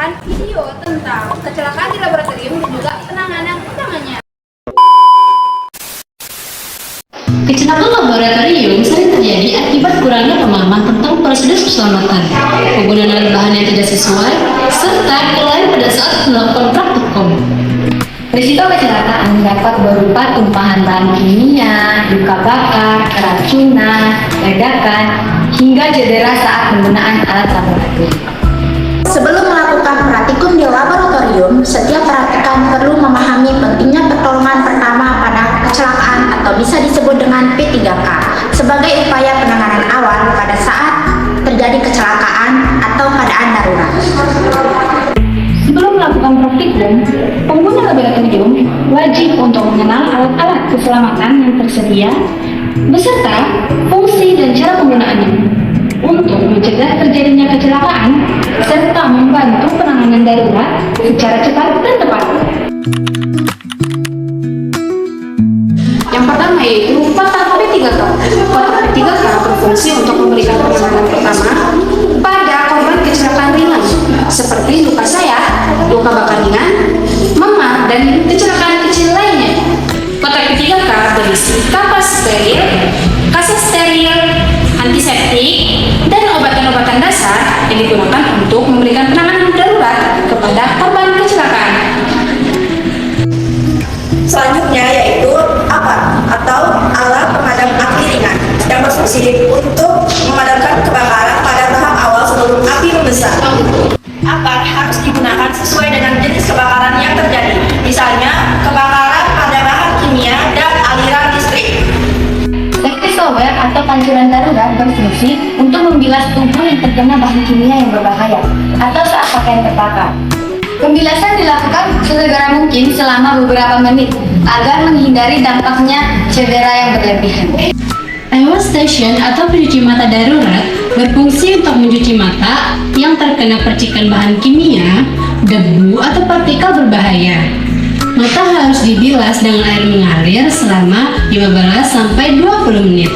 menayangkan video tentang kecelakaan di laboratorium dan juga penanganan utamanya. Kecelakaan laboratorium sering terjadi akibat kurangnya pemahaman tentang prosedur keselamatan, penggunaan alat bahan yang tidak sesuai, serta kelalaian pada saat melakukan praktikum. Risiko kecelakaan dapat berupa tumpahan bahan kimia, luka bakar, keracunan, ledakan, hingga cedera saat penggunaan alat laboratorium. Sebelum melakukan praktikum di laboratorium, setiap praktikan perlu memahami pentingnya pertolongan pertama pada kecelakaan atau bisa disebut dengan P3K sebagai upaya penanganan awal pada saat terjadi kecelakaan atau keadaan darurat. Sebelum melakukan praktikum, pengguna laboratorium wajib untuk mengenal alat-alat keselamatan yang tersedia beserta fungsi dan cara penggunaannya untuk mencegah terjadinya kecelakaan serta membantu penanganan darurat secara cepat dan tepat. Yang pertama yaitu kotak P3K. Kotak P3K berfungsi untuk memberikan penanganan pertama pada korban kecelakaan ringan seperti luka sayat, luka bakar ringan, memar, dan kecelakaan kecil lainnya. Kotak P3K berisi kapas steril, kaset steril, antiseptik, dan obat-obatan dasar yang digunakan untuk memberikan penanganan darurat kepada korban kecelakaan. Selanjutnya yaitu APAT atau alat pemadam api ringan yang berfungsi untuk memadamkan kebakaran pada tahap awal sebelum api membesar. APAT harus digunakan sesuai dengan jenis kebakaran yang terjadi, misalnya kebakaran pada bahan kimia dan aliran listrik. Safety shower atau pancuran darurat berfungsi untuk membilas tubuh yang terkena bahan kimia yang berbahaya atau saat pakaian terbakar. Pembilasan dilakukan sesegera mungkin selama beberapa menit agar menghindari dampaknya cedera yang berlebihan. Eye station atau pencuci mata darurat berfungsi untuk mencuci mata yang terkena percikan bahan kimia, debu, atau partikel berbahaya. Mata harus dibilas dengan air mengalir selama 15-20 menit.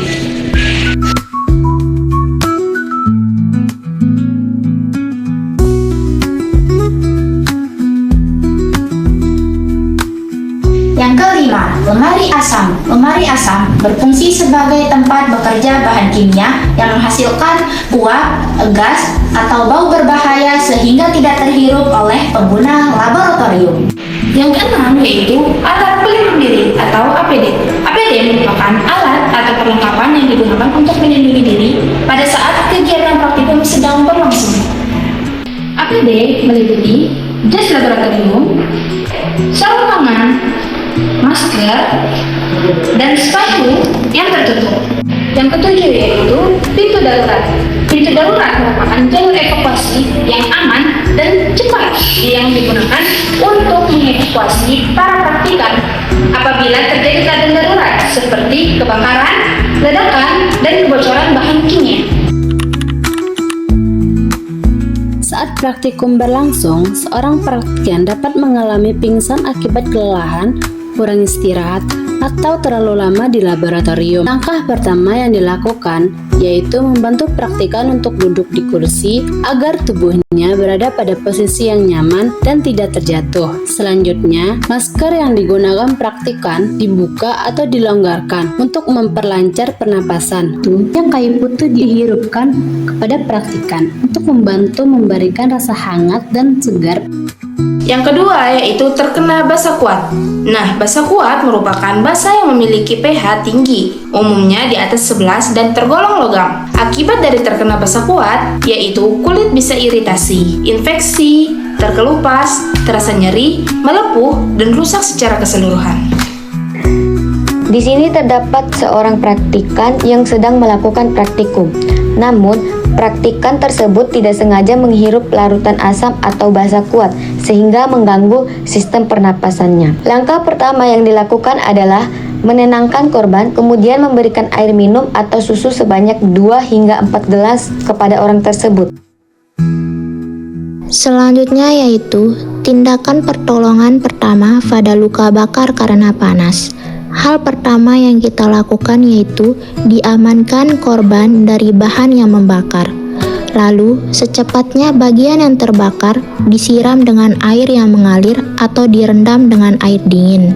Yang kelima, lemari asam. Lemari asam berfungsi sebagai tempat bekerja bahan kimia yang menghasilkan uap, gas, atau bau berbahaya sehingga tidak terhirup oleh pengguna laboratorium. Yang keenam yaitu alat pelindung diri atau APD. APD merupakan alat atau perlengkapan yang digunakan untuk melindungi diri pada saat kegiatan praktikum sedang berlangsung. APD meliputi jas laboratorium, sarung tangan, masker, dan sepatu yang tertutup. Yang ketujuh yaitu pintu darurat. Pintu darurat merupakan jalur evakuasi yang aman dan cepat yang digunakan untuk mengevakuasi para praktikan apabila terjadi keadaan darurat seperti kebakaran, ledakan, dan kebocoran bahan kimia. Saat praktikum berlangsung, seorang praktikan dapat mengalami pingsan akibat kelelahan, kurang istirahat, atau terlalu lama di laboratorium. Langkah pertama yang dilakukan yaitu membantu praktikan untuk duduk di kursi agar tubuhnya berada pada posisi yang nyaman dan tidak terjatuh. Selanjutnya, masker yang digunakan praktikan dibuka atau dilonggarkan untuk memperlancar pernapasan. Yang kayu putih dihirupkan kepada praktikan untuk membantu memberikan rasa hangat dan segar. Yang kedua yaitu terkena basa kuat. Nah, basa kuat merupakan basa yang memiliki pH tinggi, umumnya di atas 11 dan tergolong logam. Akibat dari terkena basa kuat yaitu kulit bisa iritasi, infeksi, terkelupas, terasa nyeri, melepuh, dan rusak secara keseluruhan. Di sini terdapat seorang praktikan yang sedang melakukan praktikum. Namun, praktikan tersebut tidak sengaja menghirup larutan asam atau basa kuat sehingga mengganggu sistem pernapasannya. Langkah pertama yang dilakukan adalah menenangkan korban, kemudian memberikan air minum atau susu sebanyak 2 hingga 4 gelas kepada orang tersebut. Selanjutnya yaitu tindakan pertolongan pertama pada luka bakar karena panas. Hal pertama yang kita lakukan yaitu diamankan korban dari bahan yang membakar. Lalu, secepatnya bagian yang terbakar disiram dengan air yang mengalir atau direndam dengan air dingin.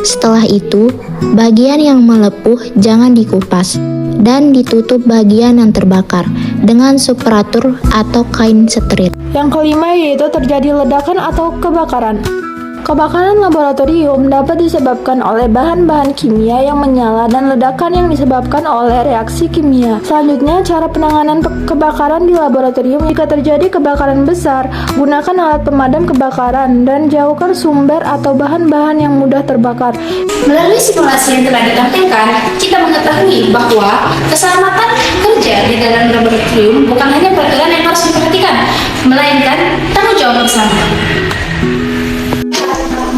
Setelah itu, bagian yang melepuh jangan dikupas dan ditutup bagian yang terbakar dengan superatur atau kain steril. Yang kelima yaitu terjadi ledakan atau kebakaran. Kebakaran laboratorium dapat disebabkan oleh bahan-bahan kimia yang menyala dan ledakan yang disebabkan oleh reaksi kimia. Selanjutnya, cara penanganan kebakaran di laboratorium. Jika terjadi kebakaran besar, gunakan alat pemadam kebakaran dan jauhkan sumber atau bahan-bahan yang mudah terbakar. Melalui simulasi yang telah ditampilkan, kita mengetahui bahwa keselamatan kerja di dalam laboratorium bukan hanya peraturan yang harus diperhatikan, melainkan tanggung jawab bersama.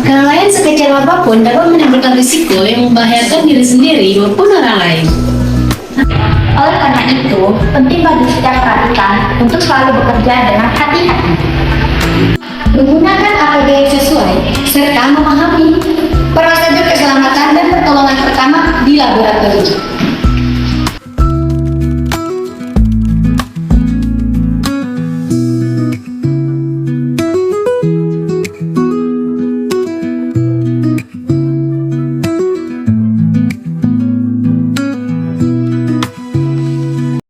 Kelalaian sekecil apapun dapat menimbulkan risiko yang membahayakan diri sendiri maupun orang lain. Oleh karena itu, penting bagi setiap praktikan untuk selalu bekerja dengan hati-hati, menggunakan APD yang sesuai, serta memahami prosedur keselamatan dan pertolongan pertama di laboratorium.